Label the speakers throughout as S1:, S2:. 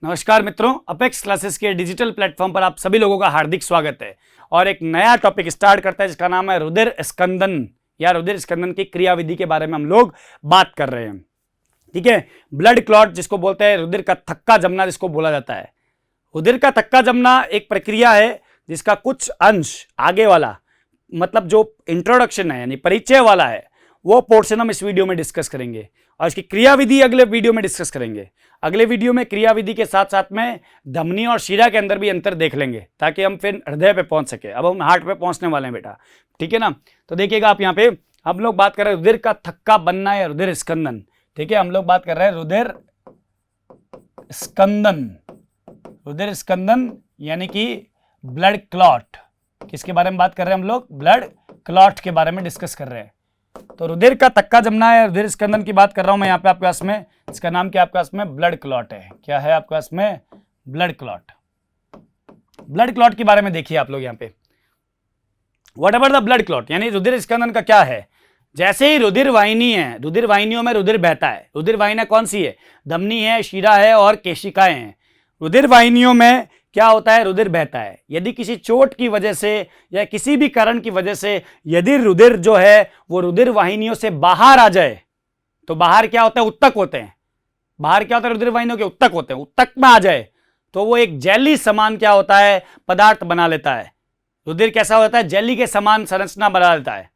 S1: नमस्कार मित्रों, apex classes के डिजिटल प्लेटफॉर्म पर आप सभी लोगों का हार्दिक स्वागत है। और एक नया टॉपिक स्टार्ट करता है जिसका नाम है रुधिर स्कंदन या रुधिर स्कंदन की क्रियाविधि के बारे में हम लोग बात कर रहे हैं। ठीक है, ब्लड क्लॉट जिसको बोलते हैं, रुधिर का थक्का जमना जिसको बोला जाता है। रुधिर का थक्का जमना एक प्रक्रिया है जिसका कुछ अंश आगे वाला, मतलब जो इंट्रोडक्शन है यानी परिचय वाला है, वो पोर्शन हम इस वीडियो में डिस्कस करेंगे और इसकी क्रियाविधि अगले वीडियो में डिस्कस करेंगे। अगले वीडियो में क्रियाविधि के साथ साथ में धमनी और शिरा के अंदर भी अंतर देख लेंगे ताकि हम फिर हृदय पे पहुंच सके। अब हम हार्ट पे पहुंचने वाले हैं बेटा, ठीक है ना। तो देखिएगा आप यहाँ पे हम लोग बात कर रहे हैं रुधिर का थक्का बनना या रुधिर स्कंदन। ठीक है, हम लोग बात कर रहे हैं रुधिर स्कंदन। रुधिर स्कंदन यानी कि ब्लड क्लॉट। किसके बारे में बात कर रहे हैं हम लोग? ब्लड क्लॉट के बारे में डिस्कस कर रहे हैं। तो रुधिर का थक्का जमना है, रुधिर स्कंदन की बात कर रहा हूं मैं यहाँ पे आपके पास में। इसका नाम क्या आपके पास में? ब्लड क्लॉट है। क्या है आपके पास में? Blood clot. ब्लड क्लॉट के बारे में देखिए आप लोग यहाँ पे, what ever the blood clot यानी रुधिर स्कंदन का क्या है। जैसे ही रुधिर वाहिनी है, रुधिर वाहिनियों में रुधिर बहता है। रुधिर वाहिनियां कौन सी है? धमनी है, शिरा है और केशिकाएं हैं। रुधिर वाहिनियों में क्या होता है? रुधिर बहता है। यदि किसी चोट की वजह से या किसी भी कारण की वजह से यदि रुधिर जो है वो रुधिर वाहिनियों से बाहर आ जाए तो बाहर क्या होता है? उत्तक होते हैं। बाहर क्या होता है? रुधिर वाहिनियों के उत्तक होते हैं। उत्तक में आ जाए तो वो एक जेली समान क्या होता है? पदार्थ बना लेता है। रुधिर कैसा होता है? जेली के समान संरचना बना लेता है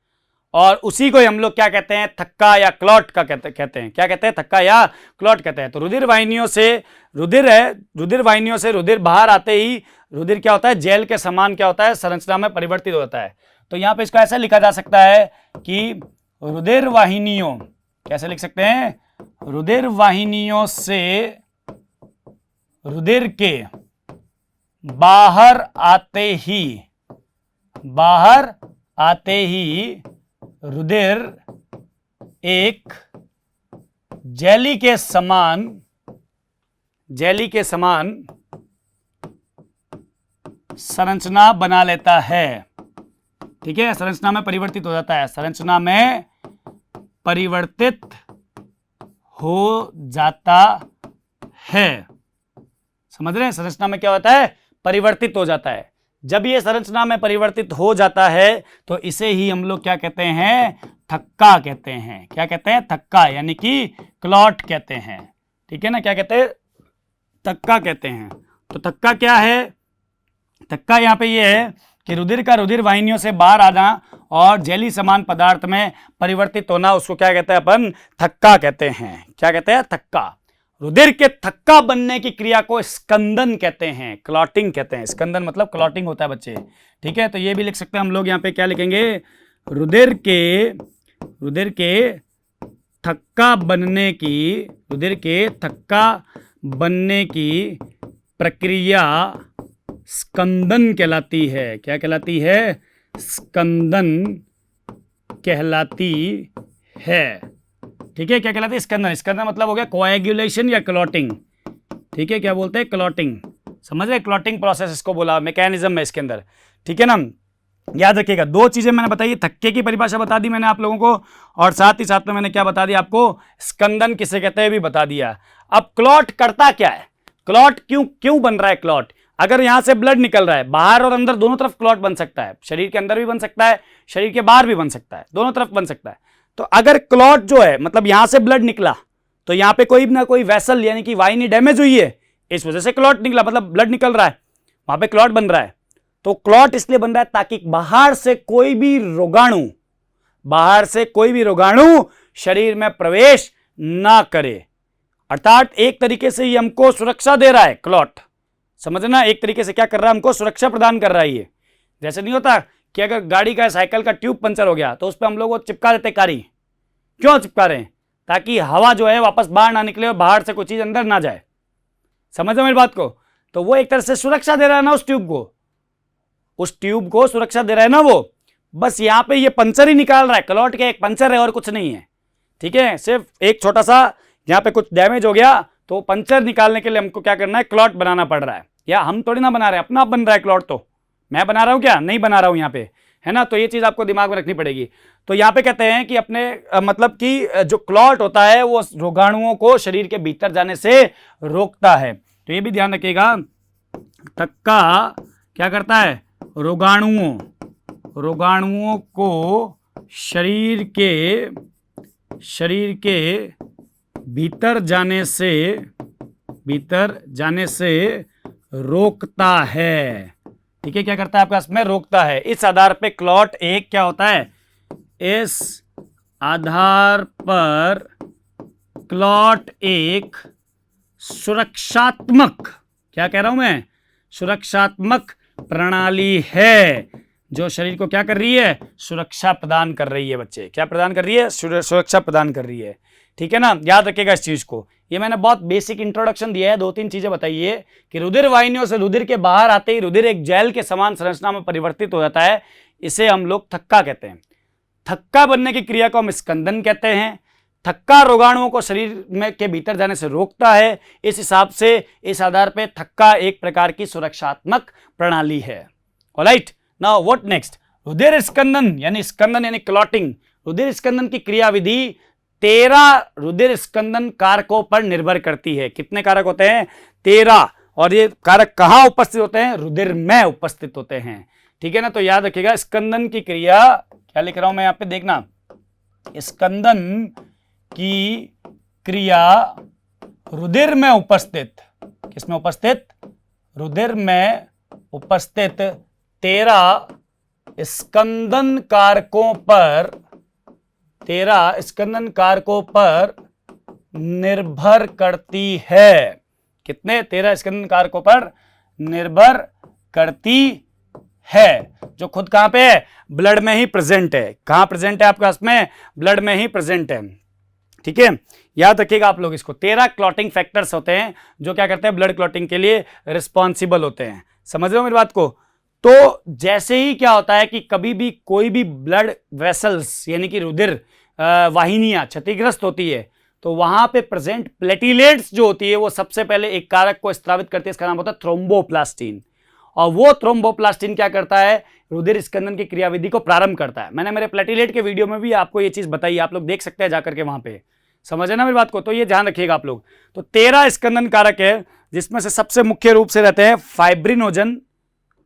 S1: और उसी को हम लोग क्या कहते हैं? थक्का या क्लॉट का कहते हैं। क्या कहते हैं? थक्का या क्लॉट कहते हैं। तो रुधिर वाहिनियों से रुधिर है, रुधिर वाहिनियों से रुधिर बाहर आते ही रुधिर क्या होता है? जेल के समान क्या होता है? संरचना में परिवर्तित होता है। तो यहां पे इसको ऐसा लिखा जा सकता है कि रुधिर वाहिनियों, कैसे लिख सकते हैं? रुधिर वाहिनियों से रुधिर के बाहर आते ही रुधिर एक जेली के समान संरचना बना लेता है। ठीक है, संरचना में परिवर्तित हो जाता है। संरचना में परिवर्तित हो जाता है। समझ रहे हैं? संरचना में क्या होता है? परिवर्तित हो जाता है। जब ये संरचना में परिवर्तित हो जाता है तो इसे ही हम लोग क्या कहते हैं? थक्का कहते हैं। क्या कहते हैं? थक्का यानी कि क्लॉट कहते हैं। ठीक है ना, क्या कहते हैं? थक्का कहते हैं। तो थक्का क्या है? थक्का यहाँ पे ये है कि रुधिर का रुधिर वाहिनियों से बाहर आना और जेली समान पदार्थ में परिवर्तित होना, उसको क्या कहते हैं? अपन थक्का कहते हैं। क्या कहते हैं? थक्का। रुधिर के थक्का बनने की क्रिया को स्कंदन कहते हैं, क्लॉटिंग कहते हैं। स्कंदन मतलब क्लॉटिंग होता है बच्चे। ठीक है, तो ये भी लिख सकते हैं हम लोग यहाँ पे। क्या लिखेंगे? रुधिर के थक्का बनने की प्रक्रिया स्कंदन कहलाती है। क्या कहलाती है? स्कंदन कहलाती है। ठीक है, क्या कहलाती है? स्कंदन। स्कंदन मतलब हो गया कोएगुलेशन या क्लॉटिंग। ठीक है, क्या बोलते हैं? क्लॉटिंग। समझ रहे? क्लॉटिंग प्रोसेस इसको बोला, मैकेनिज्म है इसके अंदर। ठीक है ना, याद रखिएगा। दो चीजें मैंने बताई, थक्के की परिभाषा बता दी मैंने आप लोगों को और साथ ही साथ में मैंने क्या बता दिया आपको? स्कंदन किसे कहते हैं भी बता दिया। अब क्लॉट करता क्या है? क्लॉट क्यों बन रहा है? क्लॉट अगर यहां से ब्लड निकल रहा है, बाहर और अंदर दोनों तरफ क्लॉट बन सकता है। शरीर के अंदर भी बन सकता है, शरीर के बाहर भी बन सकता है, दोनों तरफ बन सकता है। तो अगर क्लॉट जो है मतलब यहां से ब्लड निकला तो यहां पे कोई ना कोई वेसल यानी कि वाहिनी डैमेज हुई है, इस वजह से क्लॉट निकला, मतलब ब्लड निकल रहा है, वहां पे क्लॉट बन रहा है। तो क्लॉट इसलिए बन रहा है ताकि बाहर से कोई भी रोगाणु शरीर में प्रवेश ना करे। अर्थात एक तरीके से ये हमको सुरक्षा दे रहा है क्लॉट। समझना, एक तरीके से क्या कर रहा है? हमको सुरक्षा प्रदान कर रहा है ये। जैसे नहीं होता कि अगर गाड़ी का, साइकिल का ट्यूब पंचर हो गया तो उस पर हम लोग वो चिपका देते कारी। क्यों चिपका रहे हैं? ताकि हवा जो है वापस बाहर ना निकले और बाहर से कोई चीज अंदर ना जाए। समझ रहे मेरी बात को? तो वो एक तरह से सुरक्षा दे रहा है ना उस ट्यूब को सुरक्षा दे रहा है ना वो। बस यहां पे ये पंचर ही निकाल रहा है। क्लॉट के एक पंचर है और कुछ नहीं है। ठीक है, सिर्फ एक छोटा सा यहां पे कुछ डैमेज हो गया तो पंचर निकालने के लिए हमको क्या करना है? क्लॉट बनाना पड़ रहा है। या हम थोड़ी ना बना रहे हैं, अपना आप बन रहा है क्लॉट। तो मैं बना रहा हूं क्या? नहीं बना रहा हूं यहाँ पे, है ना। तो ये चीज आपको दिमाग में रखनी पड़ेगी। तो यहाँ पे कहते हैं कि अपने मतलब कि जो क्लॉट होता है वो रोगाणुओं को शरीर के भीतर जाने से रोकता है। तो ये भी ध्यान रखिएगा, थक्का क्या करता है, रोगाणुओं को शरीर के भीतर जाने से रोकता है। ठीक है, क्या करता है आपके पास में, रोकता है। इस आधार पे क्लॉट एक क्या होता है, इस आधार पर क्लॉट एक सुरक्षात्मक, क्या कह रहा हूं मैं, सुरक्षात्मक प्रणाली है जो शरीर को क्या कर रही है, सुरक्षा प्रदान कर रही है। बच्चे क्या प्रदान कर रही है, सुरक्षा प्रदान कर रही है। ठीक है ना, याद रखिएगा इस चीज को। ये मैंने बहुत बेसिक इंट्रोडक्शन दिया है, 2-3 चीजें बताइए कि रुधिर वाहिनियों से रुधिर के बाहर आते ही रुधिर एक जेल के समान संरचना में परिवर्तित हो जाता है, इसे हम लोग थक्का कहते हैं। थक्का बनने की क्रिया को हम स्कंदन कहते हैं। थक्का रोगाणुओं को शरीर में के भीतर जाने से रोकता है। इस हिसाब से, इस आधार पे थक्का एक प्रकार की सुरक्षात्मक प्रणाली है। ऑलराइट, नाउ व्हाट नेक्स्ट, रुधिर स्कंदन यानी क्लॉटिंग। रुधिर स्कंदन की क्रियाविधि 13 रुधिर स्कंदन कारकों पर निर्भर करती है। कितने कारक होते हैं, 13, और ये कारक कहां उपस्थित होते हैं, रुधिर में उपस्थित होते हैं। ठीक है ना, तो याद रखिएगा स्कंदन की क्रिया, क्या लिख रहा हूं मैं यहां पे, देखना, स्कंदन की क्रिया रुधिर में उपस्थित, किसमें उपस्थित, रुधिर में उपस्थित 13 स्कंदन कारकों पर निर्भर करती है। कितने, 13 स्कंदन कारकों पर निर्भर करती है, जो खुद कहां पे है, ब्लड में ही प्रेजेंट है। कहां प्रेजेंट है आपके पास में, ब्लड में ही प्रेजेंट है। ठीक है, याद रखिएगा आप लोग इसको। 13 क्लॉटिंग फैक्टर्स होते हैं जो क्या करते हैं, ब्लड क्लॉटिंग के लिए रिस्पॉन्सिबल होते हैं। समझ रहे हो मेरी बात को। तो जैसे ही क्या होता है कि कभी भी कोई भी ब्लड वेसल्स यानी कि रुधिर वाहिनियां क्षतिग्रस्त होती है, तो वहां पे प्रेजेंट प्लेटिलेट्स जो होती है वो सबसे पहले एक कारक को स्रावित करती है, इसका नाम होता है थ्रोम्बोप्लास्टिन। और वो थ्रोम्बोप्लास्टिन क्या करता है, रुधिर स्कंदन की क्रियाविधि को प्रारंभ करता है। मैंने मेरे प्लेटिलेट के वीडियो में भी आपको ये चीज बताई, आप लोग देख सकते हैं जाकर के वहां पे। समझ है ना मेरी बात को, तो ये ध्यान रखिएगा आप लोग। तो 13 स्कंदन कारक है, जिसमें से सबसे मुख्य रूप से रहते हैं फाइब्रिनोजन,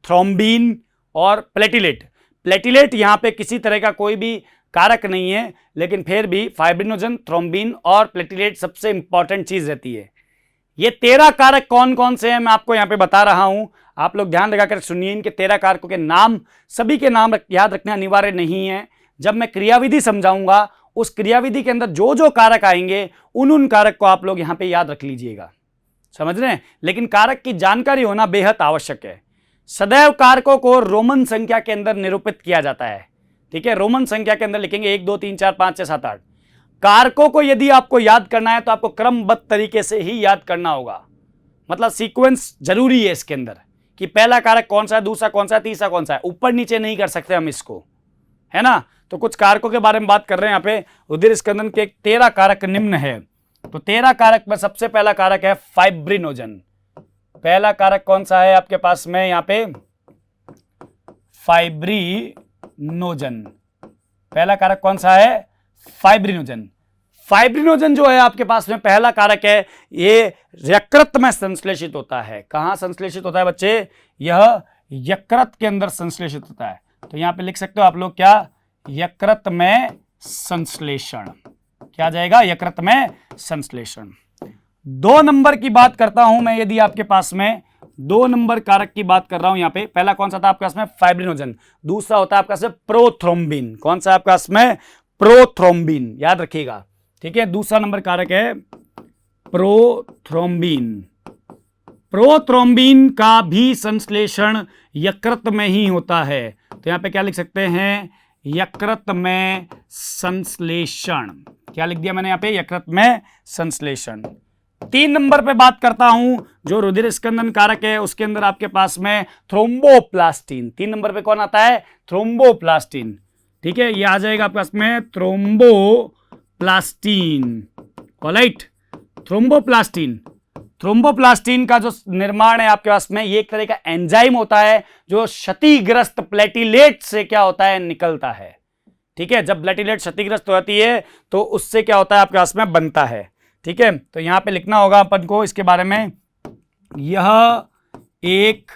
S1: थ्रोम्बिन और प्लेटिलेट। प्लेटिलेट यहां पे किसी तरह का कोई भी कारक नहीं है, लेकिन फिर भी फाइब्रिनोजन, थ्रोम्बिन और प्लेटिलेट सबसे इंपॉर्टेंट चीज रहती है। ये 13 कारक कौन कौन से हैं मैं आपको यहां पे बता रहा हूं, आप लोग ध्यान लगाकर सुनिए। इनके 13 कारकों के नाम, सभी के नाम याद रखना अनिवार्य नहीं है। जब मैं क्रियाविधि समझाऊंगा, उस क्रियाविधि के अंदर जो जो कारक आएंगे उन कारक को आप लोग यहां पे याद रख लीजिएगा। समझ रहे हैं, लेकिन कारक की जानकारी होना बेहद आवश्यक है। सदैव कारकों को रोमन संख्या के अंदर निरूपित किया जाता है। ठीक है, रोमन संख्या के अंदर लिखेंगे 1 2 3 4 5 6 7 8। कारकों को यदि आपको याद करना है तो आपको क्रमबद्ध तरीके से ही याद करना होगा, मतलब सीक्वेंस जरूरी है इसके अंदर कि पहला कारक कौन सा है, दूसरा कौन सा है, तीसरा कौन सा है। ऊपर नीचे नहीं कर सकते हम इसको, है ना। तो कुछ कारकों के बारे में बात कर रहे हैं यहाँ पे। रुधिर स्कंदन के 13 कारक निम्न है। तो 13 कारक में सबसे पहला कारक है फाइब्रिनोजन। पहला कारक कौन सा है आपके पास में यहाँ पे, फाइब्रिनोजन। पहला कारक कौन सा है, फाइब्रिनोजन। फाइब्रिनोजन जो है आपके पास में पहला कारक है, ये यकृत में संश्लेषित होता है। कहां संश्लेषित होता है बच्चे, यह यकृत के अंदर संश्लेषित होता है। तो यहां पे लिख सकते हो आप लोग क्या, यकृत में संश्लेषण। क्या जाएगा, यकृत में संश्लेषण। 2 नंबर की बात करता हूं मैं, यदि आपके पास में 2 नंबर कारक की बात कर रहा हूं यहां पे। पहला कौन सा था आपके पास में, फाइब्रिनोजन। दूसरा होता है आपके पास में प्रोथ्रोम्बिन। कौन सा आपके पास में, प्रोथ्रोम्बिन, याद रखिएगा। ठीक है, दूसरा नंबर कारक है प्रोथ्रोम्बिन। प्रोथ्रोम्बिन का भी संश्लेषण यकृत में ही होता है। तो यहां पे क्या लिख सकते हैं, यकृत में संश्लेषण। क्या लिख दिया मैंने यहां पे, यकृत में संश्लेषण। 3 नंबर पे बात करता हूं, जो रुधिर स्कंदन कारक है उसके अंदर आपके पास में थ्रोम्बोप्लास्टिन। 3 नंबर पे कौन आता है, थ्रोम्बोप्लास्टिन। ठीक है, ये आ जाएगा आपके पास में थ्रोम्बोप्लास्टिन। Alright, thromboplastin. थ्रोम्बोप्लास्टिन का जो निर्माण है आपके पास में, ये एक तरह का एंजाइम होता है जो क्षतिग्रस्त प्लेटिलेट से क्या होता है, निकलता है। ठीक है, जब प्लेटिलेट क्षतिग्रस्त हो जाती है तो उससे क्या होता है आपके पास में, बनता है। ठीक है, तो यहां पे लिखना होगा अपन को इसके बारे में, यह एक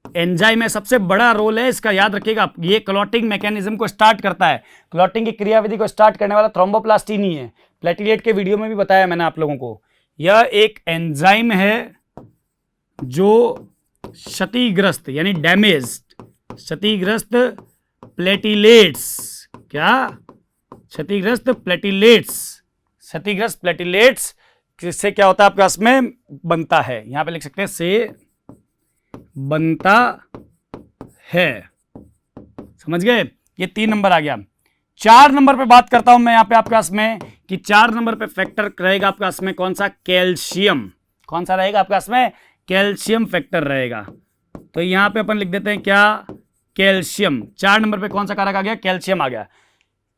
S1: एंजाइम है, सबसे बड़ा रोल है इसका, याद रखिएगा। ये क्लॉटिंग मैकेनिज्म को स्टार्ट करता है, क्लॉटिंग की क्रियाविधि को स्टार्ट करने वाला थ्रोम्बोप्लास्टिन ही है। प्लेटलेट के वीडियो में भी बताया मैंने आप लोगों को। यह एक एंजाइम है जो क्षतिग्रस्त यानी डैमेज्ड, क्षतिग्रस्त प्लेटिलेट्स, क्या क्षतिग्रस्त प्लेटिलेट्स, क्षतिग्रस्त प्लेटिलेट्स किससे क्या होता है आपके पास में बनता है, यहां पे लिख सकते हैं से बनता है। समझ गए? ये 3 नंबर आ गया। 4 नंबर पे बात करता हूं मैं यहां पे आपके पास में कि 4 नंबर पे फैक्टर रहेगा आपके पास में कौन सा, कैल्शियम। कौन सा रहेगा आपके पास में, कैल्शियम फैक्टर रहेगा। तो यहां पे अपन लिख देते हैं क्या, कैल्शियम। 4 नंबर पे कौन सा कारक आ गया, कैल्शियम आ गया।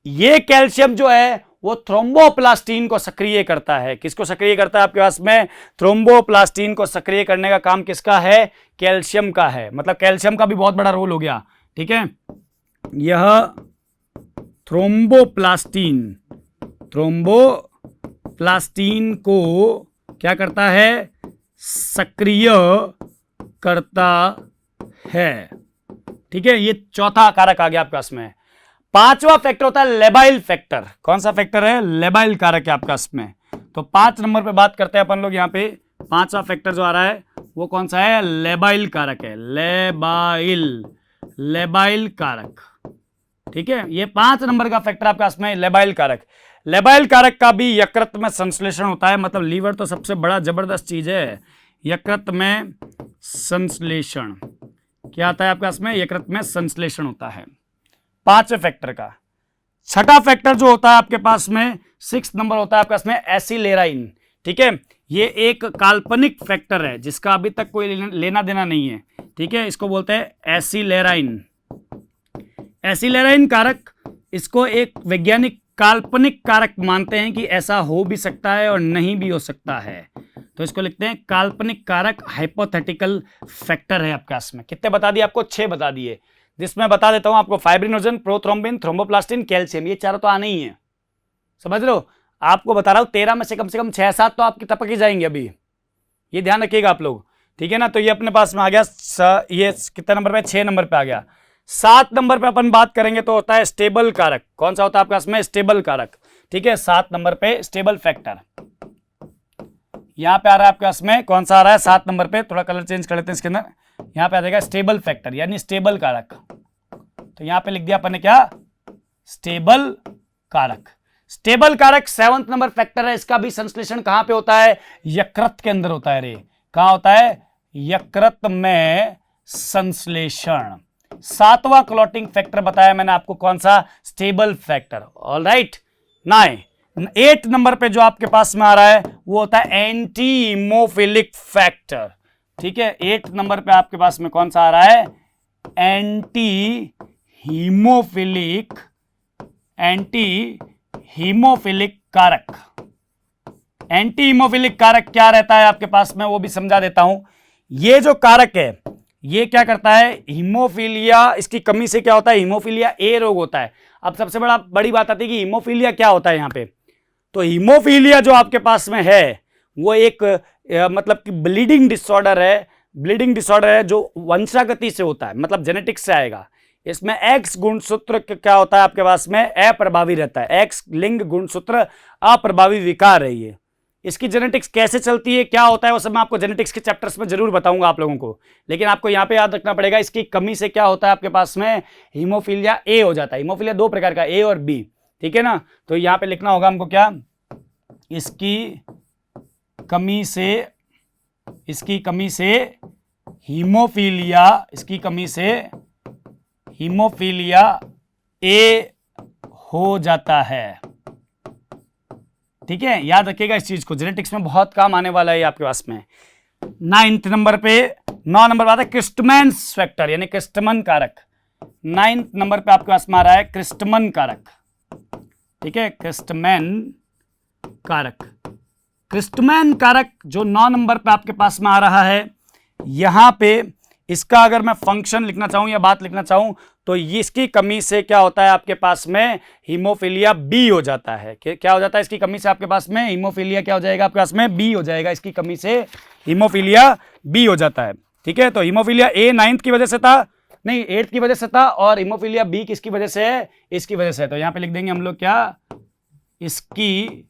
S1: ये कैल्शियम जो है वो थ्रोम्बोप्लास्टिन को सक्रिय करता है। किसको सक्रिय करता है आपके पास में, थ्रोम्बोप्लास्टिन को सक्रिय करने का काम किसका है, कैल्शियम का है। मतलब कैल्शियम का भी बहुत बड़ा रोल हो गया। ठीक है, यह थ्रोम्बोप्लास्टिन को क्या करता है, सक्रिय करता है। ठीक है, ये चौथा कारक आ गया आपके पास में। 5वां फैक्टर होता है लेबाइल फैक्टर। कौन सा फैक्टर है, लेबाइल कारक है आपका इसमें। तो 5 नंबर पे बात करते हैं अपन लोग। यहाँ पे 5वां फैक्टर जो आ रहा है वो कौन सा है, लेबाइल कारक है, लेबाइल कारक। ठीक है, ये 5 नंबर का फैक्टर आपके पास में लेबाइल कारक। लेबाइल कारक का भी यकृत में संश्लेषण होता है। मतलब लीवर तो सबसे बड़ा जबरदस्त चीज है, यकृत में संश्लेषण क्या आता है आपके पास में, यकृत में संश्लेषण होता है 5वें फैक्टर का। 6ठा फैक्टर जो होता है आपके पास में 6 नंबर होता है आपके पास में एसिलेराइन। ठीक है, ये एक काल्पनिक फैक्टर है जिसका अभी तक कोई लेना देना नहीं है। ठीक है, इसको बोलते हैं एसिलेराइन। एसिलेराइन कारक, इसको एक वैज्ञानिक काल्पनिक कारक मानते हैं कि ऐसा हो भी सकता है और नहीं भी हो सकता है। तो इसको लिखते हैं काल्पनिक कारक, हाइपोथेटिकल फैक्टर है आपके पास में। कितने बता दिए आपको, 6 बता दिए, जिसमें बता देता हूं आपको फाइब्रिनोजन, प्रोथ्रोम्बिन, थ्रोम्बोप्लास्टिन, कैल्शियम, ये चारों तो आने ही है। समझ रहे हो? आपको बता रहा हूं 13 में से कम 6-7 तो आपकी टपक ही जाएंगे अभी, ये ध्यान रखिएगा आप लोग। ठीक है ना, तो ये अपने पास में आ गया। ये कितने नंबर पे, 6 नंबर पे आ गया। 7 नंबर पे अपन बात करेंगे तो होता है स्टेबल कारक। कौन सा होता है आपके पास में, स्टेबल कारक। ठीक है, 7 नंबर पे स्टेबल फैक्टर यहां पे आ रहा है आपके पास में। कौन सा आ रहा है 7 नंबर पे, थोड़ा कलर चेंज कर लेते हैं इसके अंदर। यहां पे आ जाएगा स्टेबल फैक्टर यानी स्टेबल कारक। तो यहां पे लिख दिया अपन ने क्या, स्टेबल कारक। स्टेबल कारक 7 नंबर फैक्टर है। इसका भी संश्लेषण कहां पे होता है, यकृत के अंदर होता है। रे कहां होता है, यकृत में संश्लेषण। 7वां क्लॉटिंग फैक्टर बताया मैंने आपको, कौन सा, stable factor. All right, 8 number पे जो आपके पास में आ रहा है वो होता है एंटी हीमोफिलिक फैक्टर। ठीक है, 8 नंबर पे आपके पास में कौन सा आ रहा है, एंटी हीमोफिलिक कारक। एंटी हीमोफिलिक कारक क्या रहता है आपके पास में वो भी समझा देता हूं। ये जो कारक है ये क्या करता है, हीमोफीलिया, इसकी कमी से क्या होता है, हीमोफीलिया ए रोग होता है। अब सबसे बड़ी बात आती है कि हीमोफीलिया क्या होता है यहां पे। तो हीमोफीलिया जो आपके पास में है वो एक मतलब कि ब्लीडिंग डिसऑर्डर है जो वंशागति से होता है, मतलब जेनेटिक्स से आएगा। इसमें एक्स गुणसूत्र क्या होता है आपके पास में, अप्रभावी रहता है। एक्स लिंग गुणसूत्र अप्रभावी विकार है ये। इसकी जेनेटिक्स कैसे चलती है, क्या होता है, वो सब मैं आपको जेनेटिक्स के चैप्टर्स में जरूर बताऊंगा आप लोगों को। लेकिन आपको यहां पे याद रखना पड़ेगा इसकी कमी से क्या होता है आपके पास में, हीमोफीलिया ए हो जाता है। हीमोफीलिया 2 प्रकार का, ए और बी। ठीक है ना, तो यहां पे लिखना होगा हमको क्या, इसकी कमी से हीमोफीलिया ए हो जाता है। ठीक है, याद रखिएगा इस चीज को, जेनेटिक्स में बहुत काम आने वाला है आपके पास में। 9 नंबर पे, 9 नंबर आता है क्रिस्टमैन्स फैक्टर यानी क्रिस्टमन कारक। 9 नंबर पे आपके पास में आ रहा है क्रिस्टमन कारक। ठीक है, क्रिस्टमैन कारक जो 9 नंबर पे आपके पास में आ रहा है, यहां पे इसका अगर मैं फंक्शन लिखना चाहूं या बात लिखना चाहूं तो इसकी कमी से क्या होता है आपके पास में हीमोफीलिया बी हो जाता है। क्या हो जाता है इसकी कमी से आपके पास में हीमोफीलिया क्या हो जाएगा आपके पास में बी हो जाएगा। इसकी कमी से हीमोफीलिया बी हो जाता है। ठीक है, तो हीमोफीलिया ए 9th की वजह से था, नहीं 8th की वजह से था, और हीमोफीलिया बी किसकी वजह से है, इसकी वजह से है। तो यहां पे लिख देंगे हम लोग क्या, इसकी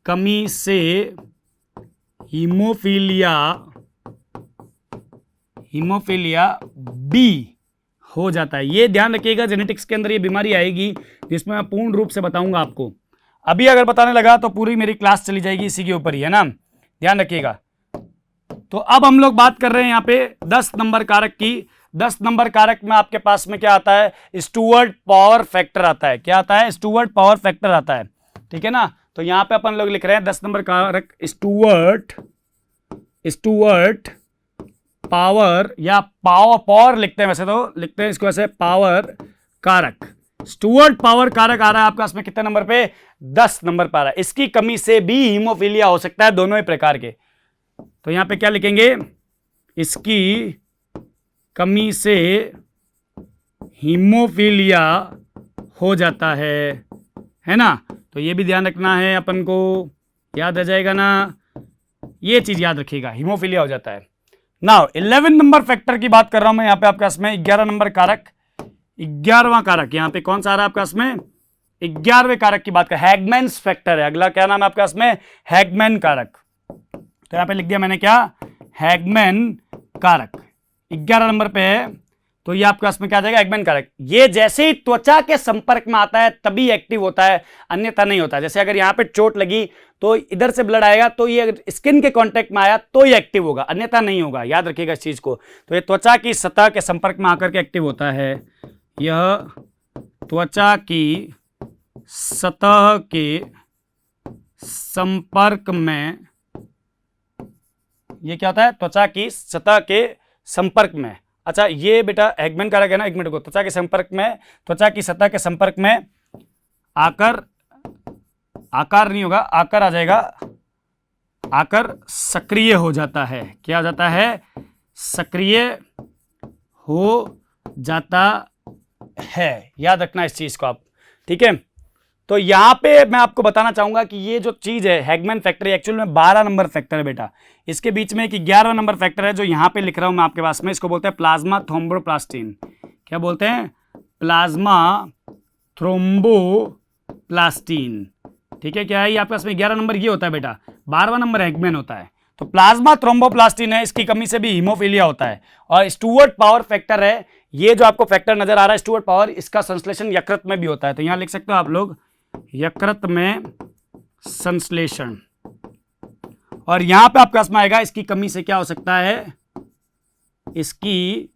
S1: कमी से हीमोफीलिया बी हो जाता है। ये ध्यान रखिएगा, जेनेटिक्स के अंदर ये बीमारी आएगी जिसमें मैं पूर्ण रूप से बताऊंगा आपको। अभी अगर बताने लगा तो पूरी मेरी क्लास चली जाएगी इसी के ऊपर ही, है ना, ध्यान रखिएगा। तो अब हम लोग बात कर रहे हैं यहाँ पे 10 नंबर कारक की। 10 नंबर कारक में आपके पास में क्या आता है, स्टुअर्ट पावर फैक्टर आता है। क्या आता है, स्टुअर्ट पावर फैक्टर आता है। ठीक है ना, तो यहां पे अपन लोग लिख रहे हैं 10 नंबर कारक स्टुअर्ट पावर, या पावर लिखते हैं, वैसे तो लिखते हैं इसको ऐसे, पावर कारक। स्टुअर्ट पावर कारक आ रहा है आपके पास में कितने नंबर पे, 10 नंबर पर आ रहा है। इसकी कमी से भी हीमोफीलिया हो सकता है, दोनों ही प्रकार के। तो यहां पे क्या लिखेंगे, इसकी कमी से हीमोफीलिया हो जाता है ना। तो ये भी ध्यान रखना है अपन को, याद आ जाएगा ना, ये चीज याद रखिएगा, हीमोफीलिया हो जाता है। नाउ 11 नंबर फैक्टर की बात कर रहा हूं मैं यहां पे आपके पास में 11 नंबर कारक, 11वां कारक यहां पे कौन सा आ रहा है आपके पास में, 11वें कारक की बात कर, हैगमैन्स फैक्टर है अगला। क्या नाम है आपके पास में, हैगमैन कारक। तो यहां पे लिख दिया मैंने क्या, हैगमैन कारक 11 नंबर पे है। तो ये आपके पास में क्या आ जाएगा, हैगमैन कारक। ये जैसे ही त्वचा के संपर्क में आता है तभी एक्टिव होता है, अन्यथा नहीं होता। जैसे अगर यहां पे चोट लगी तो इधर से ब्लड आएगा, तो ये स्किन के कांटेक्ट में आया तो ये एक्टिव होगा, अन्यथा नहीं होगा। याद रखिएगा इस चीज को। तो ये त्वचा की सतह के संपर्क में आकर के एक्टिव होता है। यह त्वचा की सतह के संपर्क में, ये क्या होता है, त्वचा की सतह के संपर्क में। अच्छा ये बेटा हैगमैन कारक है ना, एक मिनट को, त्वचा के संपर्क में, त्वचा की सतह के संपर्क में आकर, आकार नहीं होगा, आकर आ जाएगा, आकर सक्रिय हो जाता है। क्या हो जाता है, सक्रिय हो जाता है। याद रखना इस चीज को आप। ठीक है, तो यहां पे मैं आपको बताना चाहूंगा कि ये जो चीज है हैगमैन फैक्टर, एक्चुअल में 12 नंबर फैक्टर है बेटा। इसके बीच में एक 11वां नंबर फैक्टर है जो यहां पे लिख रहा हूं मैं आपके पास में, इसको बोलते हैं प्लाज्मा थ्रोम्बोप्लास्टिन। क्या बोलते हैं, प्लाज्मा थ्रोम्बोप्लास्टिन। ठीक है, क्या है ये आपके पास में 11 नंबर ये होता है बेटा, 12वां नंबर हैगमैन होता है। तो प्लाज्मा थ्रोम्बोप्लास्टिन है, इसकी कमी से भी हीमोफीलिया होता है। और स्टुअर्ट पावर फैक्टर है, ये जो आपको फैक्टर नजर आ रहा है स्टुअर्ट पावर, इसका संश्लेषण यकृत में भी होता है। तो यहां लिख सकते हो आप लोग, यकृत में संश्लेषण। और यहां पे आपके पास में आएगा, इसकी कमी से क्या हो सकता है, इसकी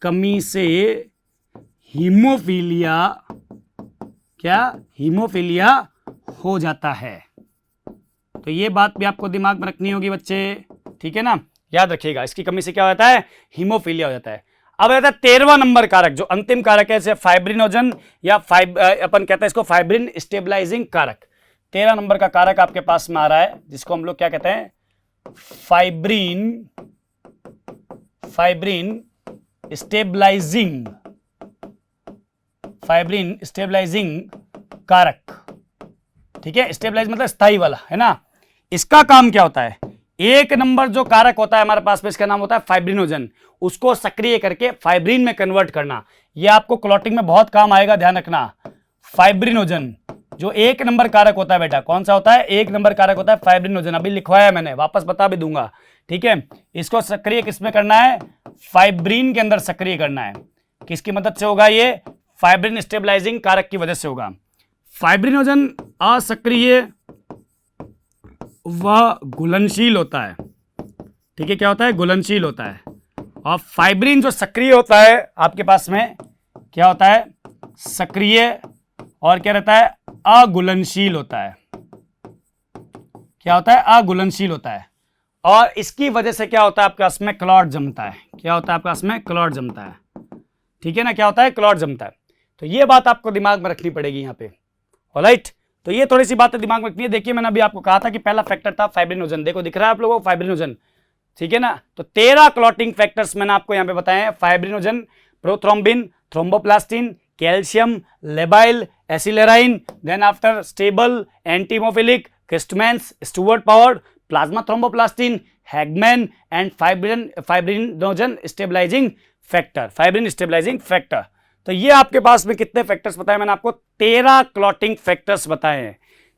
S1: कमी से हीमोफीलिया, क्या, हीमोफीलिया हो जाता है। तो ये बात भी आपको दिमाग में रखनी होगी बच्चे। ठीक है ना, याद रखिएगा, इसकी कमी से क्या हो जाता है, हीमोफीलिया हो जाता है। अब रहता है 13वां नंबर कारक, जो अंतिम कारक है, जैसे फाइब्रिनोजन या अपन कहते हैं इसको फाइब्रिन स्टेबलाइजिंग कारक। 13 नंबर का कारक आपके पास में आ रहा है, जिसको हम लोग क्या कहते हैं, फाइब्रिन स्टेबलाइजिंग कारक। ठीक है, स्टेबलाइज मतलब स्थायी वाला, है ना। इसका काम क्या होता है, 1 नंबर जो कारक होता है हमारे पास में, इसका नाम होता है फाइब्रिनोजन, उसको सक्रिय करके फाइब्रिन में कन्वर्ट करना। यह आपको क्लॉटिंग में बहुत काम आएगा, ध्यान रखना। फाइब्रिनोजन जो 1 नंबर कारक होता है बेटा, कौन सा होता है, 1 नंबर कारक होता है फाइब्रिनोजन। अभी लिखवाया मैंने, वापस बता भी दूंगा। ठीक है, इसको सक्रिय किसमें करना है, फाइब्रिन के अंदर सक्रिय करना है। किसकी मदद से होगा ये, फाइब्रिन स्टेबलाइजिंग कारक की वजह से होगा। फाइब्रिनोजन असक्रिय वह घुलनशील होता है। ठीक है, क्या होता है, घुलनशील होता है। और फाइब्रिन जो सक्रिय होता है आपके पास में, क्या होता है, सक्रिय, और क्या रहता है, अघुलनशील होता है। क्या होता है, अघुलनशील होता है। और इसकी वजह से क्या होता है आपके पास में, क्लॉट जमता है। क्या होता है आपके पास में, क्लॉट जमता है। ठीक है ना, क्या होता है, क्लॉट जमता है। तो ये बात आपको दिमाग में रखनी पड़ेगी यहाँ पे। ऑलराइट, तो ये थोड़ी सी बातें दिमाग में रखनी है। देखिए मैंने अभी आपको कहा था कि पहला फैक्टर था फाइब्रिनोजन, देखो दिख रहा है आप लोगों को फाइब्रिनोजन। ठीक है ना। तो 13 क्लॉटिंग फैक्टर्स मैंने आपको यहाँ पे बताए हैं, fibrinogen, prothrombin, thromboplastin, calcium, labile, accelerin, then after stable, antihemophilic, Christmas, Stuart Prower, plasma thromboplastin, Hageman and fibrinogen stabilising factor, fibrin stabilising factor. तो ये आपके पास में कितने फैक्टर्स बताए मैंने आपको? 13 क्लॉटिंग फैक्टर्स बताए हैं।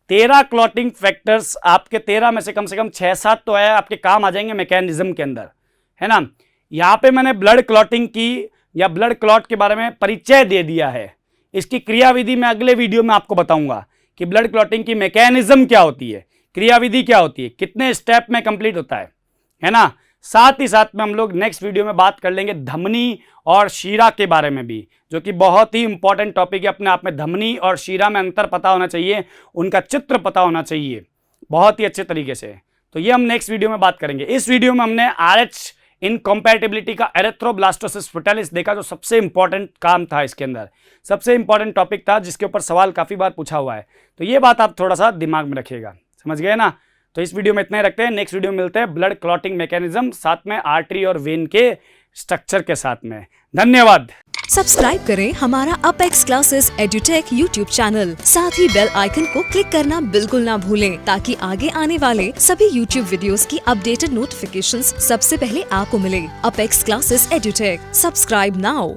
S1: 13 क्लॉटिंग फैक्टर्स, आपके 13 में से कम 6-7 तो है आपके काम आ जाएंगे मैकेनिज्म के अंदर, है ना। यहां पे मैंने ब्लड क्लॉटिंग की या ब्लड क्लॉट के बारे में परिचय दे दिया है। इसकी क्रियाविधि मैं अगले वीडियो में आपको बताऊंगा कि ब्लड क्लॉटिंग की मैकेनिज्म क्या होती है, क्रियाविधि क्या होती है, कितने स्टेप में कंप्लीट होता है ना। साथ ही साथ में हम लोग नेक्स्ट वीडियो में बात कर लेंगे धमनी और शीरा के बारे में भी, जो कि बहुत ही इंपॉर्टेंट टॉपिक है अपने आप में। धमनी और शीरा में अंतर पता होना चाहिए, उनका चित्र पता होना चाहिए बहुत ही अच्छे तरीके से। तो ये हम नेक्स्ट वीडियो में बात करेंगे। इस वीडियो में हमने RH इनकॉम्पैटिबिलिटी का एरिथ्रोब्लास्टोसिस फर्टाइलिस देखा, जो सबसे इंपॉर्टेंट काम था इसके अंदर, सबसे इंपॉर्टेंट टॉपिक था जिसके ऊपर सवाल काफी बार पूछा हुआ है। तो ये बात आप थोड़ा सा दिमाग में रखिएगा, समझ गए ना। तो इस वीडियो में इतना ही रखते हैं, नेक्स्ट वीडियो में मिलते हैं ब्लड क्लॉटिंग मैकेनिज्म, साथ में आर्टरी और वेन के स्ट्रक्चर के साथ में। धन्यवाद।
S2: सब्सक्राइब करें हमारा apex classes edutech YouTube channel, साथ ही बेल आइकन को क्लिक करना बिल्कुल ना भूलें, ताकि आगे आने वाले सभी यूट्यूब वीडियोस की अपडेटेड नोटिफिकेशंस सबसे पहले आपको मिले। Apex classes edutech, subscribe now.